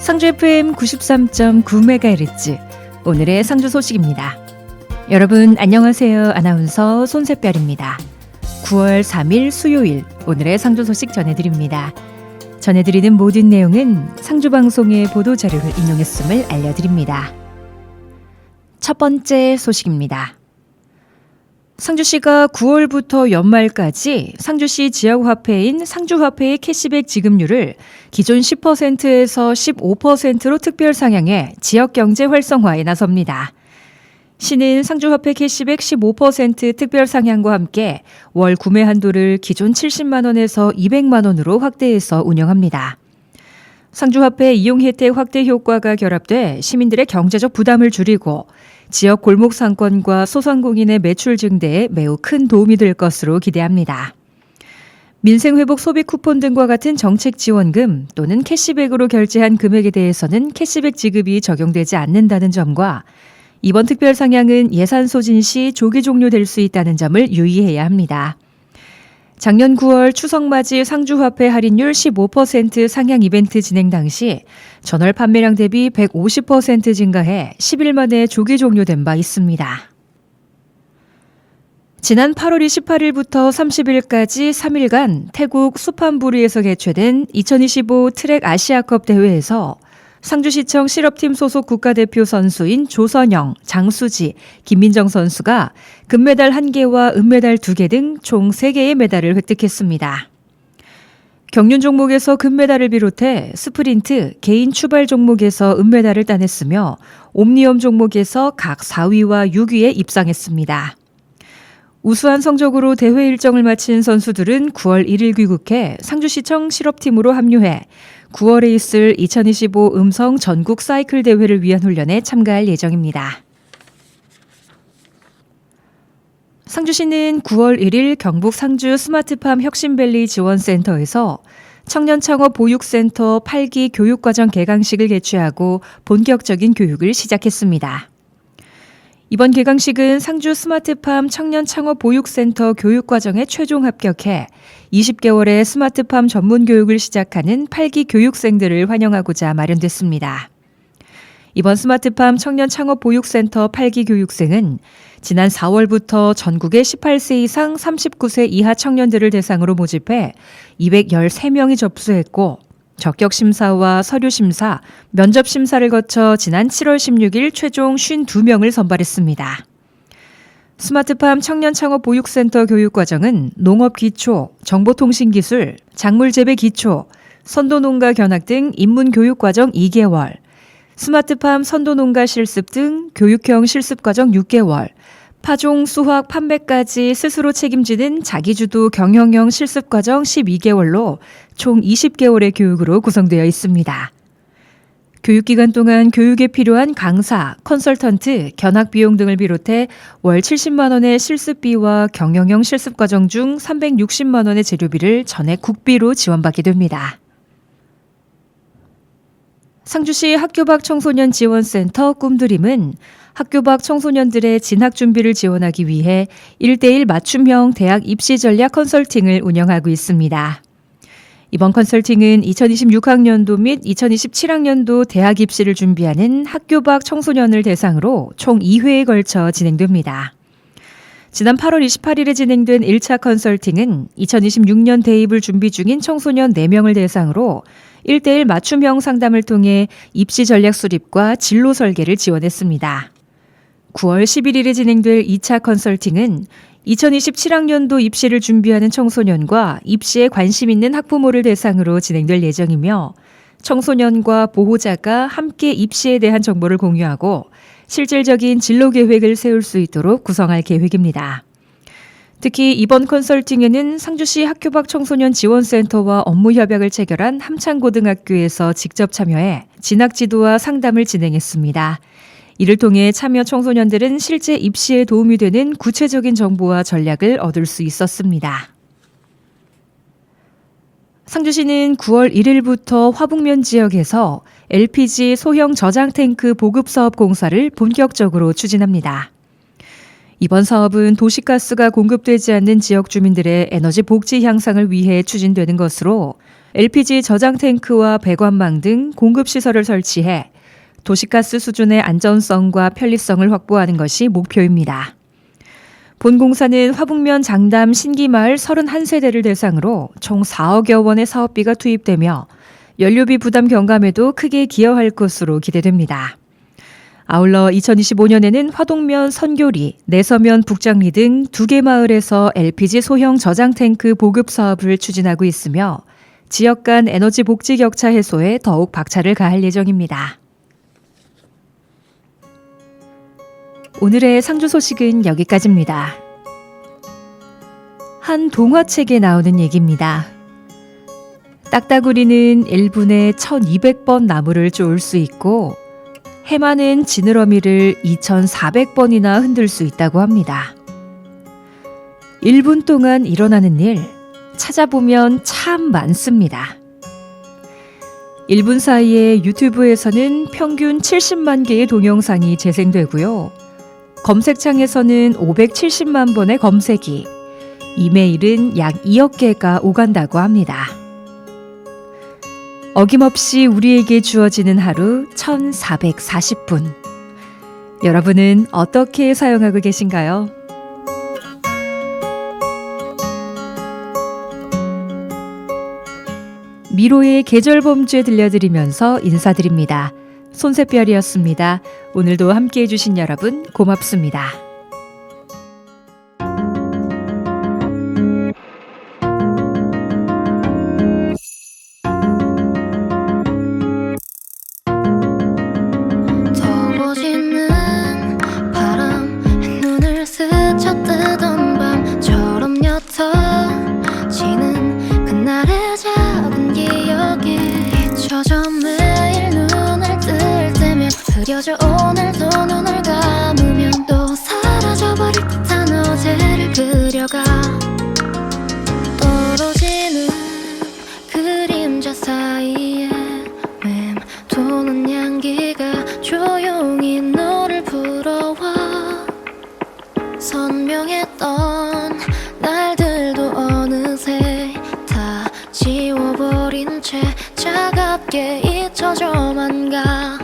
상주 FM 93.9MHz 오늘의 상주 소식입니다. 여러분 안녕하세요. 아나운서 손새별입니다. 9월 3일 수요일 오늘의 상주 소식 전해드립니다. 전해드리는 모든 내용은 상주방송의 보도자료를 인용했음을 알려드립니다. 첫 번째 소식입니다. 상주시가 9월부터 연말까지 상주시 지역화폐인 상주화폐의 캐시백 지급률을 기존 10%에서 15%로 특별 상향해 지역경제 활성화에 나섭니다. 시는 상주화폐 캐시백 15% 특별 상향과 함께 월 구매 한도를 기존 70만 원에서 200만 원으로 확대해서 운영합니다. 상주화폐 이용 혜택 확대 효과가 결합돼 시민들의 경제적 부담을 줄이고 지역 골목 상권과 소상공인의 매출 증대에 매우 큰 도움이 될 것으로 기대합니다. 민생회복 소비 쿠폰 등과 같은 정책 지원금 또는 캐시백으로 결제한 금액에 대해서는 캐시백 지급이 적용되지 않는다는 점과 이번 특별 상향은 예산 소진 시 조기 종료될 수 있다는 점을 유의해야 합니다. 작년 9월 추석맞이 상주화폐 할인율 15% 상향 이벤트 진행 당시 전월 판매량 대비 150% 증가해 10일 만에 조기 종료된 바 있습니다. 지난 8월 28일부터 30일까지 3일간 태국 수판부리에서 개최된 2025 트랙 아시아컵 대회에서 상주시청 실업팀 소속 국가대표 선수인 조선영, 장수지, 김민정 선수가 금메달 1개와 은메달 2개 등 총 3개의 메달을 획득했습니다. 경륜 종목에서 금메달을 비롯해 스프린트, 개인 추발 종목에서 은메달을 따냈으며 옴니엄 종목에서 각 4위와 6위에 입상했습니다. 우수한 성적으로 대회 일정을 마친 선수들은 9월 1일 귀국해 상주시청 실업팀으로 합류해 9월에 있을 2025 음성 전국 사이클 대회를 위한 훈련에 참가할 예정입니다. 상주시는 9월 1일 경북 상주 스마트팜 혁신밸리 지원센터에서 청년창업 보육센터 8기 교육과정 개강식을 개최하고 본격적인 교육을 시작했습니다. 이번 개강식은 상주 스마트팜 청년창업 보육센터 교육과정에 최종 합격해 20개월의 스마트팜 전문 교육을 시작하는 8기 교육생들을 환영하고자 마련됐습니다. 이번 스마트팜 청년창업 보육센터 8기 교육생은 지난 4월부터 전국의 18세 이상 39세 이하 청년들을 대상으로 모집해 213명이 접수했고 적격심사와 서류심사, 면접심사를 거쳐 지난 7월 16일 최종 52명을 선발했습니다. 스마트팜 청년창업 보육센터 교육과정은 농업기초, 정보통신기술, 작물재배 기초, 선도농가 견학 등 입문교육과정 2개월, 스마트팜 선도농가 실습 등 교육형 실습과정 6개월, 파종, 수확, 판매까지 스스로 책임지는 자기주도 경영형 실습과정 12개월로 총 20개월의 교육으로 구성되어 있습니다. 교육기간 동안 교육에 필요한 강사, 컨설턴트, 견학 비용 등을 비롯해 월 70만 원의 실습비와 경영형 실습과정 중 360만 원의 재료비를 전액 국비로 지원받게 됩니다. 상주시 학교 밖 청소년 지원센터 꿈드림은 학교 밖 청소년들의 진학 준비를 지원하기 위해 1:1 맞춤형 대학 입시 전략 컨설팅을 운영하고 있습니다. 이번 컨설팅은 2026학년도 및 2027학년도 대학 입시를 준비하는 학교 밖 청소년을 대상으로 총 2회에 걸쳐 진행됩니다. 지난 8월 28일에 진행된 1차 컨설팅은 2026년 대입을 준비 중인 청소년 4명을 대상으로 1:1 맞춤형 상담을 통해 입시 전략 수립과 진로 설계를 지원했습니다. 9월 11일에 진행될 2차 컨설팅은 2027학년도 입시를 준비하는 청소년과 입시에 관심 있는 학부모를 대상으로 진행될 예정이며 청소년과 보호자가 함께 입시에 대한 정보를 공유하고 실질적인 진로 계획을 세울 수 있도록 구성할 계획입니다. 특히 이번 컨설팅에는 상주시 학교 밖 청소년 지원센터와 업무 협약을 체결한 함창고등학교에서 직접 참여해 진학 지도와 상담을 진행했습니다. 이를 통해 참여 청소년들은 실제 입시에 도움이 되는 구체적인 정보와 전략을 얻을 수 있었습니다. 상주시는 9월 1일부터 화북면 지역에서 LPG 소형 저장 탱크 보급 사업 공사를 본격적으로 추진합니다. 이번 사업은 도시가스가 공급되지 않는 지역 주민들의 에너지 복지 향상을 위해 추진되는 것으로 LPG 저장 탱크와 배관망 등 공급 시설을 설치해 도시가스 수준의 안전성과 편리성을 확보하는 것이 목표입니다. 본공사는 화북면 장담 신기마을 31세대를 대상으로 총 4억여 원의 사업비가 투입되며 연료비 부담 경감에도 크게 기여할 것으로 기대됩니다. 아울러 2025년에는 화동면 선교리, 내서면 북장리 등 2개 마을에서 LPG 소형 저장 탱크 보급 사업을 추진하고 있으며 지역 간 에너지 복지 격차 해소에 더욱 박차를 가할 예정입니다. 오늘의 상주 소식은 여기까지입니다. 한 동화책에 나오는 얘기입니다. 딱따구리는 1분에 1200번 나무를 쪼을 수 있고 해마는 지느러미를 2400번이나 흔들 수 있다고 합니다. 1분 동안 일어나는 일 찾아보면 참 많습니다. 1분 사이에 유튜브에서는 평균 70만 개의 동영상이 재생되고요. 검색창에서는 570만 번의 검색이, 이메일은 약 2억 개가 오간다고 합니다. 어김없이 우리에게 주어지는 하루 1440분. 여러분은 어떻게 사용하고 계신가요? 미로의 계절범죄 들려드리면서 인사드립니다. 손새별이었습니다. 오늘도 함께해 주신 여러분 고맙습니다. 더워지는 바람 눈을 스쳐뜨던 밤처럼 옅어지는 그날의 작은 기억이 잊혀져 매일 눈을 뜰 때면 흐려져 오늘도 눈을 감으면 또 사라져버릴 듯한 어제를 그려가 떨어지는 그림자 사이에 맴도는 향기가 조용히 너를 불러와 선명했던 날들도 어느새 다 지워버린 채 차갑게 잊혀져만 가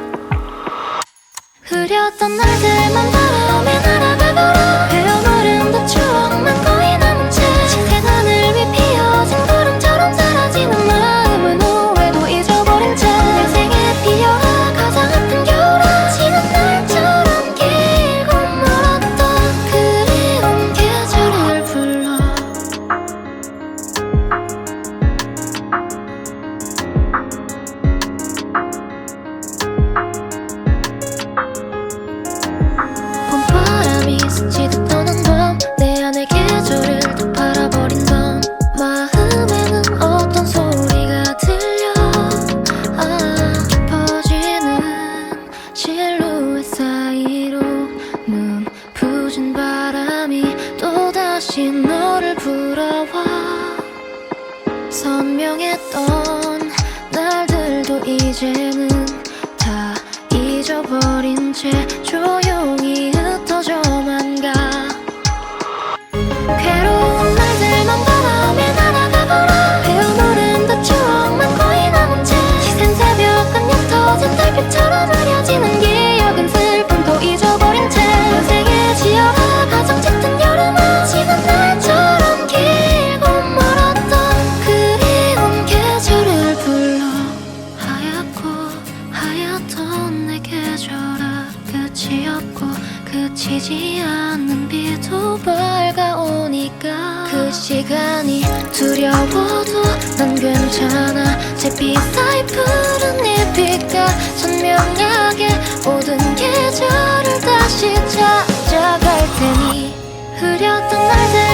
흐렸던 날들만 바람에 날아가도록 헤어버린 듯 추억만 거의 남은 채 짙은 하늘 위 피어진 구름처럼 사라지는 마음은 후회도 잊어버린 채 내 생에 피어라 가장 아픈 겨울아 지는 날처럼 길고 멀었던 그리운 계절을 불러 봄바람이 스치듯 떠난 밤 내 안의 계절을 다 팔아버린 밤 마음에는 어떤 소리가 들려 깊어지는 실루엣 사이로 눈부신 바람이 또다시 너를 불어와 선명했던 날들도 이제는 다 잊어버린 채 조용히 흩어져만 가 괴로운 날들만 바람에 날아가거라 헤어노른 듯 추억만 거의 남은 채 시센 새벽은 옅어진 달빛처럼 흐려지는 기억은 슬픔도 잊어버린 채 인생에 지어라 가장 짙은 여름아 지는 날처럼 길고 멀었던 그리운 계절을 불러 하얗고 하얗던 내 계절아 끝이 없고 그치지 않는 비도 밝아오니까 그 시간이 두려워도 난 괜찮아 잿빛 사이 푸른 잎빛과 선명하게 모든 계절을 다시 찾아갈 테니 흐렸던 날들